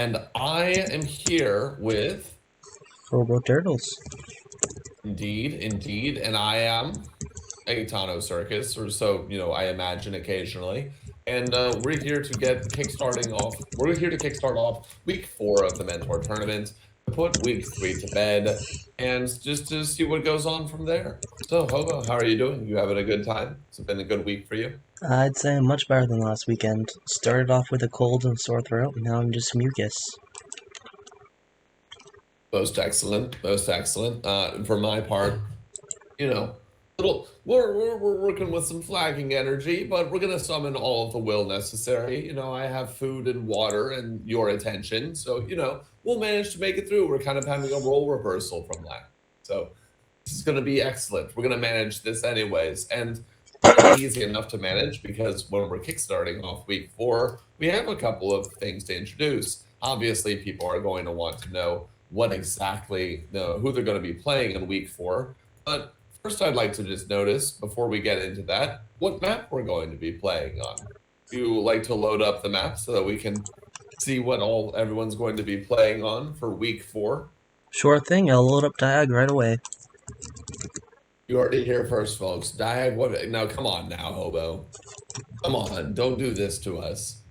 And I am here with, Hobo turtles. indeed, and I am a Tano Circus, or so, I imagine occasionally. And we're here to get kickstarting off. We're here to kickstart off week 4 of the Mentor Tournament, to put week 3 to bed, and just to see what goes on from there. So, Hobo, how are you doing? You having a good time? It's been a good week for you? I'd say much better than last weekend. Started off with a cold and sore throat, and now I'm just mucus. Most excellent, most excellent. For my part, you know, we're working with some flagging energy, but we're gonna summon all of the will necessary. I have food and water and your attention, so we'll manage to make it through. We're kind of having a role reversal from that, so this is gonna be excellent. We're gonna manage this anyways, and it's really easy enough to manage because when we're kickstarting off week 4, we have a couple of things to introduce. Obviously, people are going to want to know what exactly, who they're going to be playing in week 4, but first, I'd like to just notice, before we get into that, what map we're going to be playing on. You like to load up the map so that we can see what all everyone's going to be playing on for week 4? Sure thing, I'll load up Diag right away. You heard it here first, folks. Diag, what? Now, come on now, Hobo. Come on, don't do this to us.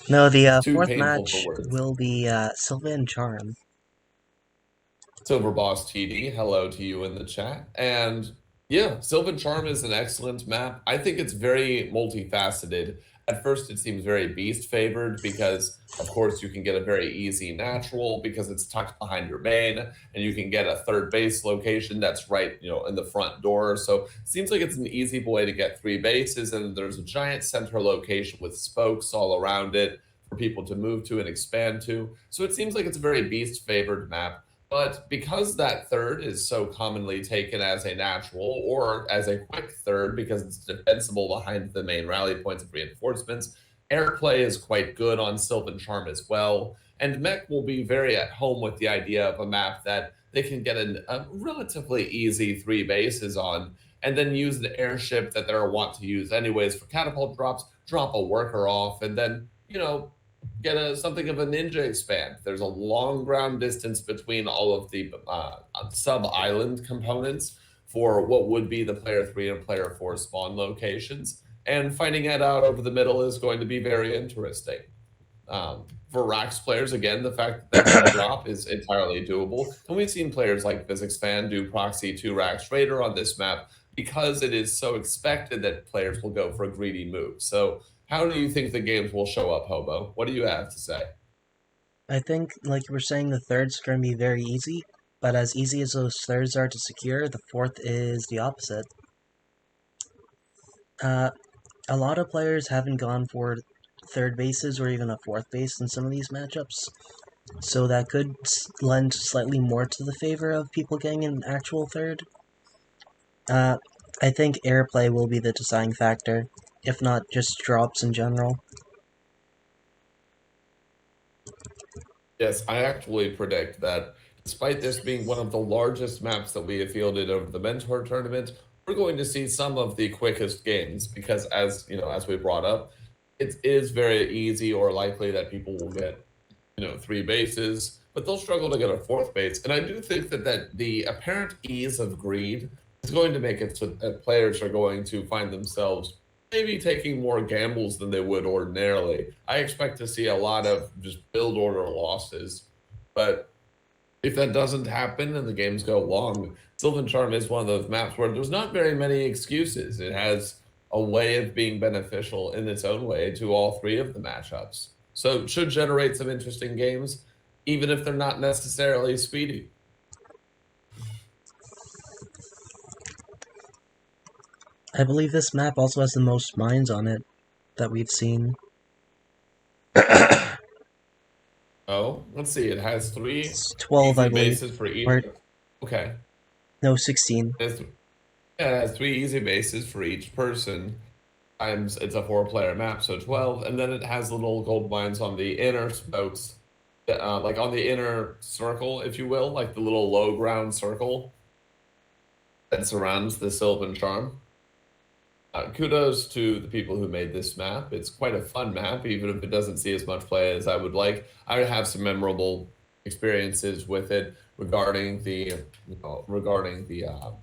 No, It's the too fourth painful for match words. will be Sylvan Charm. Silver Boss TD, hello to you in the chat. And yeah, Sylvan Charm is an excellent map. I think it's very multifaceted. At first, it seems very beast favored because, of course, you can get a very easy natural because it's tucked behind your main, and you can get a third base location that's right, in the front door. So it seems like it's an easy way to get 3 bases, and there's a giant center location with spokes all around it for people to move to and expand to. So it seems like it's a very beast favored map. But because that third is so commonly taken as a natural or as a quick third because it's defensible behind the main rally points of reinforcements, airplay is quite good on Sylvan Charm as well. And Mech will be very at home with the idea of a map that they can get a relatively easy 3 bases on, and then use the airship that they're want to use anyways for catapult drops, drop a worker off, and then, get something of a ninja expand. There's a long ground distance between all of the sub island components for what would be the player 3 and player 4 spawn locations. And finding it out over the middle is going to be very interesting. For Rax players, again, the fact that they can drop is entirely doable. And we've seen players like Physics Fan do Proxy 2 Rax Raider on this map because it is so expected that players will go for a greedy move. So how do you think the games will show up, Hobo? What do you have to say? I think, like you were saying, the third's going to be very easy, but as easy as those thirds are to secure, the fourth is the opposite. A lot of players haven't gone for third bases or even a fourth base in some of these matchups, so that could lend slightly more to the favor of people getting an actual third. I think airplay will be the deciding factor, if not just drops in general. Yes, I actually predict that despite this being one of the largest maps that we have fielded over the Mentor tournament, we're going to see some of the quickest games because as we brought up, it is very easy or likely that people will get, 3 bases, but they'll struggle to get a 4th base. And I do think that the apparent ease of greed is going to make it so that players are going to find themselves maybe taking more gambles than they would ordinarily. I expect to see a lot of just build order losses. But if that doesn't happen and the games go long, Sylvan Charm is one of those maps where there's not very many excuses. It has a way of being beneficial in its own way to all 3 of the matchups. So it should generate some interesting games, even if they're not necessarily speedy. I believe this map also has the most mines on it that we've seen. Oh, let's see. It has 3 It's 12, I easy believe. bases for each. Or, Okay. no, 16. Yeah, it has 3 easy bases for each person. Times it's a 4-player map, so 12, and then it has little gold mines on the inner spokes, like on the inner circle, if you will, like the little low ground circle that surrounds the Sylvan Charm. Kudos to the people who made this map. It's quite a fun map, even if it doesn't see as much play as I would like. I have some memorable experiences with it regarding the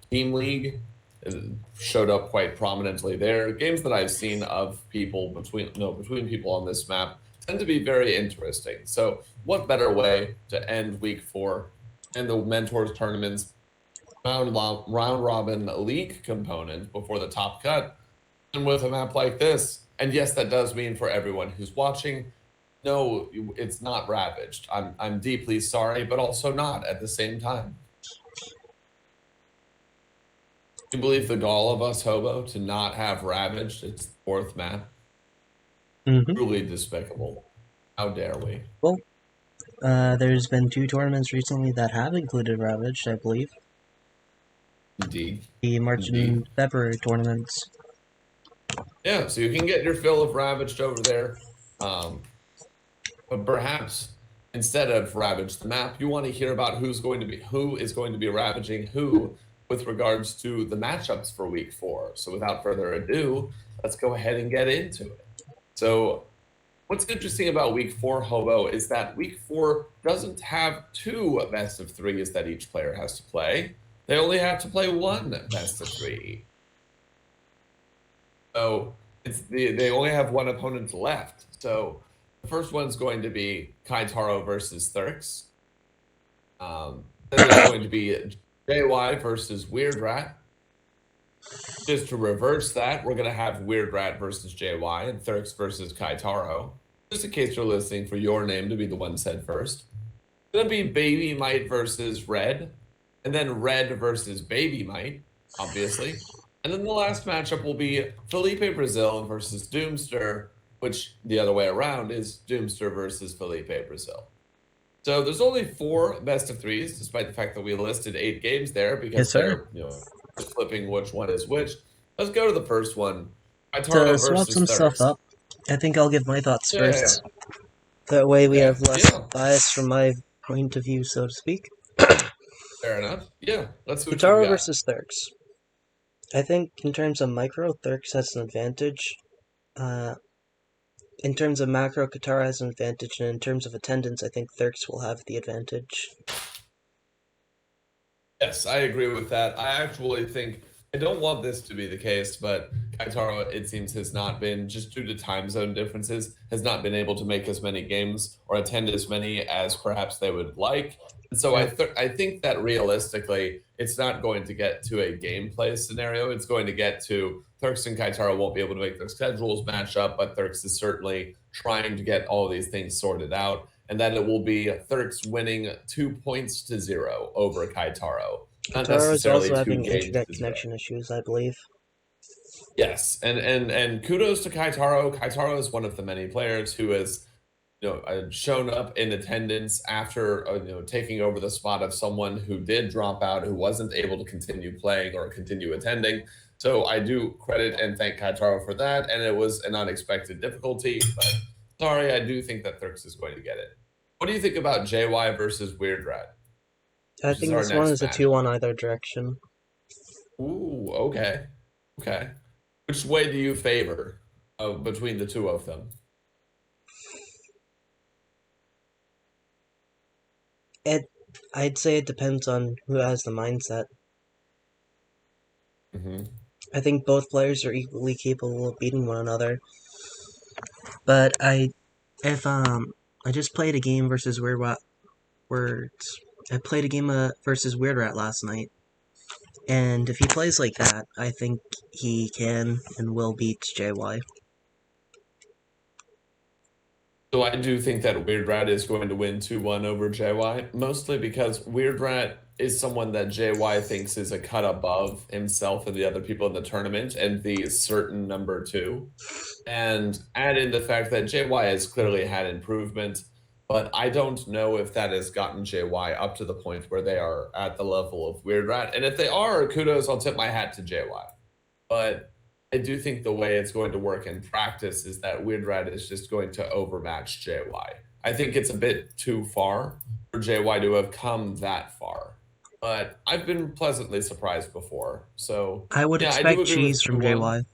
team league. It showed up quite prominently there. Games that I've seen of people between people on this map tend to be very interesting. So, what better way to end week 4 and the mentors tournaments round robin league component before the top cut, and with a map like this? And yes, that does mean for everyone who's watching, no, it's not ravaged. I'm deeply sorry, but also not at the same time. Do you believe the gall of us, Hobo, to not have ravaged its 4th map? Truly despicable. How dare we? Well, there's been 2 tournaments recently that have included Ravaged, I believe. Indeed. The March and February tournaments. Yeah, so you can get your fill of Ravaged over there. But perhaps instead of Ravage the map, you want to hear about who is going to be ravaging who with regards to the matchups for week 4. So without further ado, let's go ahead and get into it. So what's interesting about week 4, Hobo, is that week 4 doesn't have 2 best of 3s that each player has to play. They only have to play 1 best of 3. So they only have 1 opponent left. So the first one's going to be Kaitaro versus Thurx. Then there's going to be JY versus Weird Rat. Just to reverse that, we're going to have Weird Rat versus JY and Thurx versus Kaitaro. Just in case you're listening for your name to be the one said first. It's going to be Baby Might versus Red. And then Red versus Baby Might, obviously. And then the last matchup will be Felipe Brazil versus Doomster, which the other way around is Doomster versus Felipe Brazil. So there's only 4 best of 3s, despite the fact that we listed 8 games there, because they're flipping which one is which. Let's go to the first one. To swap some stuff up, I think I'll give my thoughts first. That way we have less bias from my point of view, so to speak. Fair enough. Yeah, let's see what Kaitaro versus Thurx. I think in terms of micro, Thurx has an advantage. In terms of macro, Kaitaro has an advantage, and in terms of attendance, I think Thurx will have the advantage. Yes, I agree with that. I actually think, I don't want this to be the case, but Kaitaro, it seems, has not been, just due to time zone differences, has not been able to make as many games or attend as many as perhaps they would like. And so I think that realistically, it's not going to get to a gameplay scenario. It's going to get to Thurx and Kaitaro won't be able to make their schedules match up, but Thurx is certainly trying to get all these things sorted out. And then it will be Thurx winning 2-0 over Kaitaro. Kaitaro is also having internet connection issues, I believe. Yes, and kudos to Kaitaro. Kaitaro is one of the many players who has, shown up in attendance after taking over the spot of someone who did drop out, who wasn't able to continue playing or continue attending. So I do credit and thank Kaitaro for that, and it was an unexpected difficulty. But sorry, I do think that Thurx is going to get it. What do you think about JY versus Weird Rat? I think this one is a 2-1 either direction. Ooh, okay. Which way do you favor between the two of them? I'd say it depends on who has the mindset. I think both players are equally capable of beating one another. But I just played a game versus Weird Rat. I played a game versus Weird Rat last night, and if he plays like that, I think he can and will beat JY. So I do think that Weird Rat is going to win 2-1 over JY, mostly because Weird Rat is someone that JY thinks is a cut above himself and the other people in the tournament and the certain number 2. And add in the fact that JY has clearly had improvement, but I don't know if that has gotten JY up to the point where they are at the level of Weird Rat. And if they are, kudos, I'll tip my hat to JY. But I do think the way it's going to work in practice is that Weird Rat is just going to overmatch JY. I think it's a bit too far for JY to have come that far. But I've been pleasantly surprised before. So I would expect cheese from JY.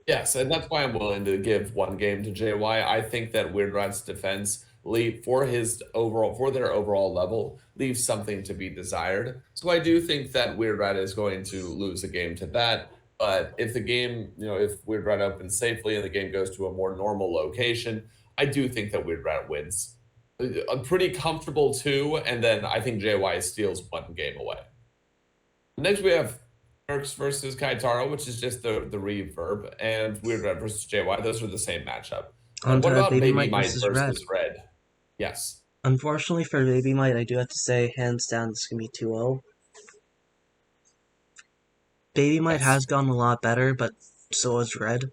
Yes, and that's why I'm willing to give one game to JY. I think that Weird Rat's defense for their overall level leaves something to be desired. So I do think that Weird Rat is going to lose a game to that. But if the game, if Weird Rat opens safely and the game goes to a more normal location, I do think that Weird Rat wins. A pretty comfortable two, and then I think JY steals one game away. Next, we have Turks versus Kaitaro, which is just the reverb, and Weird Red versus JY. Those are the same matchup. On What to about Baby Baby Might Might versus Red. versus Red? Yes. Unfortunately for Baby Might, I do have to say, hands down, this is going to be 2-0. Baby Might has Yes. gotten a lot better, but so has Red.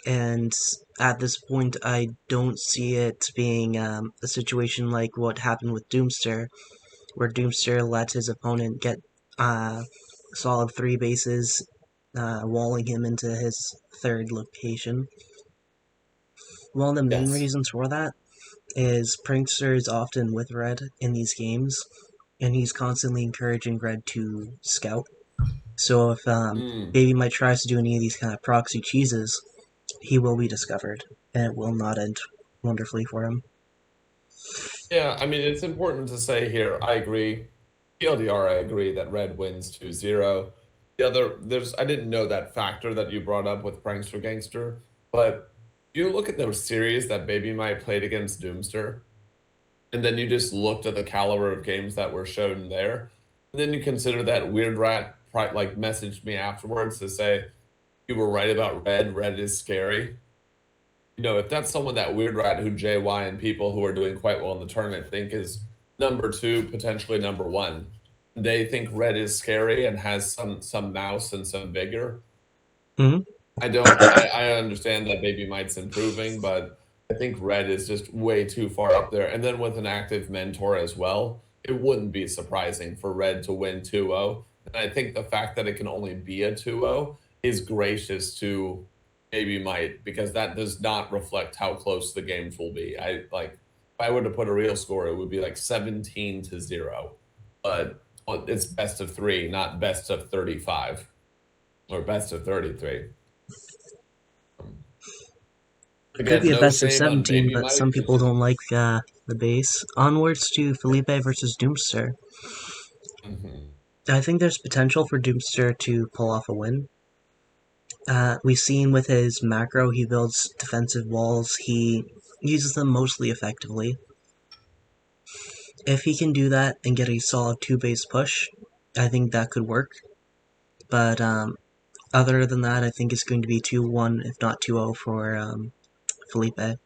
And at this point, I don't see it being a situation like what happened with Doomster, where Doomster let his opponent get solid 3 bases, walling him into his third location. One of the main Yes. reasons for that is Prankster is often with Red in these games, and he's constantly encouraging Red to scout. So if Mm. Baby Mike tries to do any of these kind of proxy cheeses, he will be discovered, and it will not end wonderfully for him. Yeah, I mean, it's important to say here, I agree. TLDR, I agree that Red wins 2-0. I didn't know that factor that you brought up with Prankster Gangster, but you look at those series that Baby Might played against Doomster, and then you just looked at the caliber of games that were shown there. And then you consider that Weird Rat like messaged me afterwards to say, you were right about Red. Red is scary. If that's someone that Weird Rat who JY and people who are doing quite well in the tournament think is number two, potentially number one, they think Red is scary and has some mouse and some vigor. Mm-hmm. I understand that Baby Might's improving, but I think Red is just way too far up there. And then with an active mentor as well, it wouldn't be surprising for Red to win 2-0. And I think the fact that it can only be a 2-0 is gracious to Baby Might, because that does not reflect how close the games will be. If I were to put a real score, it would be like 17-0. But it's best of three, not best of 35 or best of 33. Could Again, be a no best of shame on 17, Baby but some Mike. people don't like the base. Onwards to Felipe versus Doomster. Mhm. I think there's potential for Doomster to pull off a win. We've seen with his macro, he builds defensive walls. He uses them mostly effectively. If he can do that and get a solid 2 base push, I think that could work. But other than that, I think it's going to be 2-1, if not 2-0 for Felipe.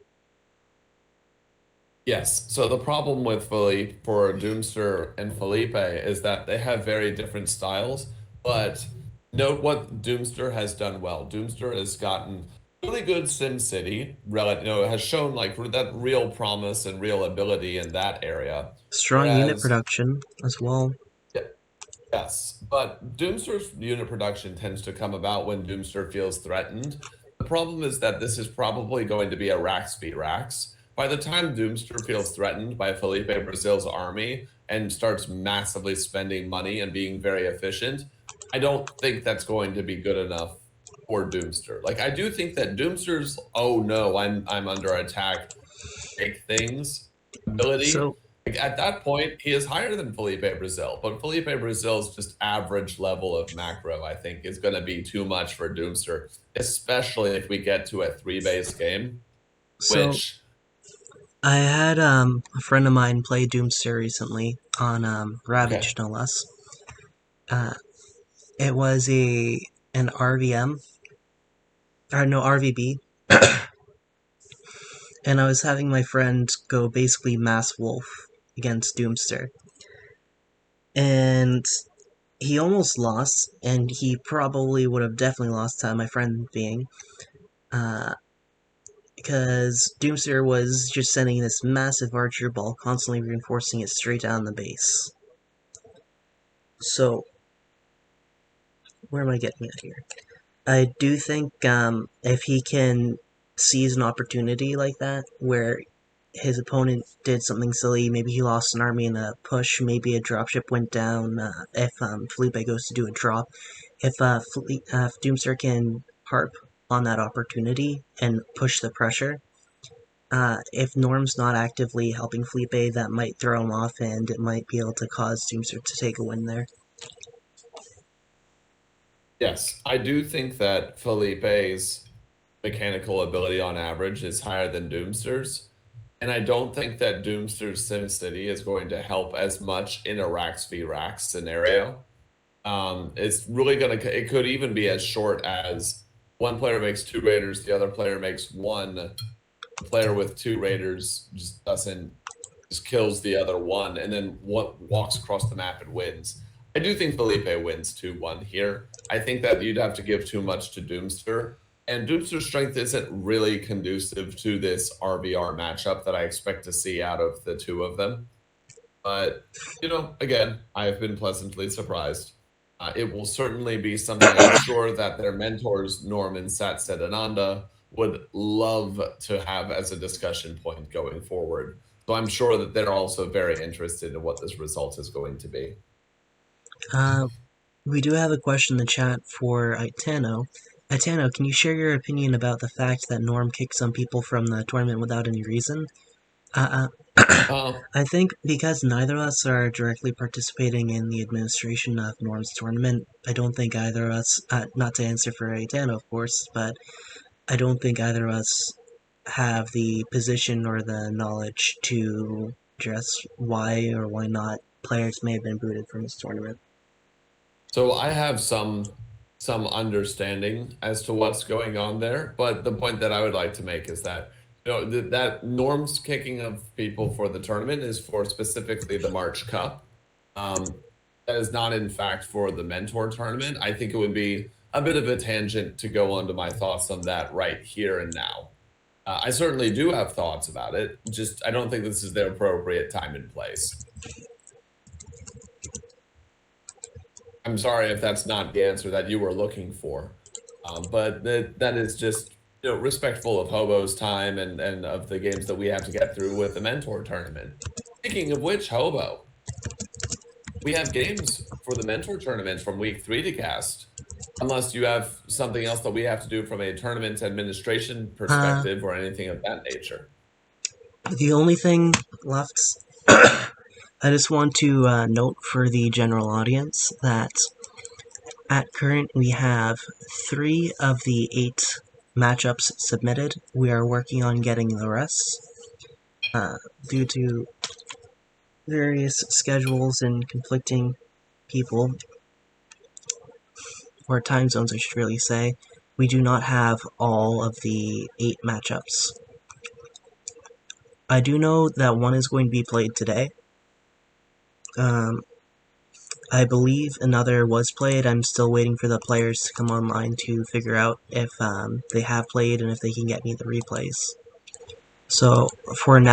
Yes. So the problem with Felipe for Doomster and Felipe is that they have very different styles. But note what Doomster has done well. Doomster has gotten really good Sim City, has shown like that real promise and real ability in that area. Strong unit Whereas, production as well. yeah, yes, but Doomster's unit production tends to come about when Doomster feels threatened. The problem is that this is probably going to be a Rax beat Rax. By the time Doomster feels threatened by Felipe Brazil's army and starts massively spending money and being very efficient, I don't think that's going to be good enough for Doomster. Like I do think that Doomster's "oh no, I'm under attack" big things ability, So, like at that point, he is higher than Felipe Brazil. But Felipe Brazil's just average level of macro, I think, is going to be too much for Doomster, especially if we get to a 3 base game, so which, I had a friend of mine play Doomster recently on okay, Ravage, no less. Uh, it was an RVM, or no, RVB, and I was having my friend go basically Mass Wolf against Doomster. And he almost lost, and he probably would have definitely lost, my friend being, uh, because Doomster was just sending this massive archer ball, constantly reinforcing it straight down the base. So, where am I getting at here? I do think if he can seize an opportunity like that, where his opponent did something silly, maybe he lost an army in a push, maybe a dropship went down, if Felipe goes to do a drop, if Doomster can harp on that opportunity and push the pressure. If Norm's not actively helping Felipe, that might throw him off, and it might be able to cause Doomster to take a win there. Yes, I do think that Felipe's mechanical ability on average is higher than Doomster's. And I don't think that Doomster's SimCity is going to help as much in a Rax v Rax scenario. It's really it could even be as short as one player makes 2 raiders, the other player makes 1. The player with 2 raiders just kills the other 1, and then walks across the map and wins. I do think Felipe wins 2-1 here. I think that you'd have to give too much to Doomster, and Doomster's strength isn't really conducive to this RVR matchup that I expect to see out of the 2 of them. But, again, I have been pleasantly surprised. It will certainly be something I'm sure that their mentors, Norm and Satset Ananda, would love to have as a discussion point going forward. So I'm sure that they're also very interested in what this result is going to be. We do have a question in the chat for Itano. Itano, can you share your opinion about the fact that Norm kicked some people from the tournament without any reason? I think because neither of us are directly participating in the administration of Norm's tournament, I don't think either of us, not to answer for Itano, of course, but I don't think either of us have the position or the knowledge to address why or why not players may have been booted from this tournament. So I have some understanding as to what's going on there, but the point that I would like to make is that that Norm's kicking of people for the tournament is for specifically the March Cup. That is not, in fact, for the Mentor tournament. I think it would be a bit of a tangent to go on to my thoughts on that right here and now. I certainly do have thoughts about it, just I don't think this is the appropriate time and place. I'm sorry if that's not the answer that you were looking for, but that is just respectful of Hobo's time and of the games that we have to get through with the Mentor tournament. Speaking of which, Hobo, we have games for the Mentor tournament from week 3 to cast, unless you have something else that we have to do from a tournament administration perspective or anything of that nature. The only thing left, I just want to note for the general audience that at current we have 3 of the 8 matchups submitted. We are working on getting the rest. Due to various schedules and conflicting people, or time zones I should really say, we do not have all of the 8 matchups. I do know that one is going to be played today. I believe another was played. I'm still waiting for the players to come online to figure out if they have played and if they can get me the replays. So for now,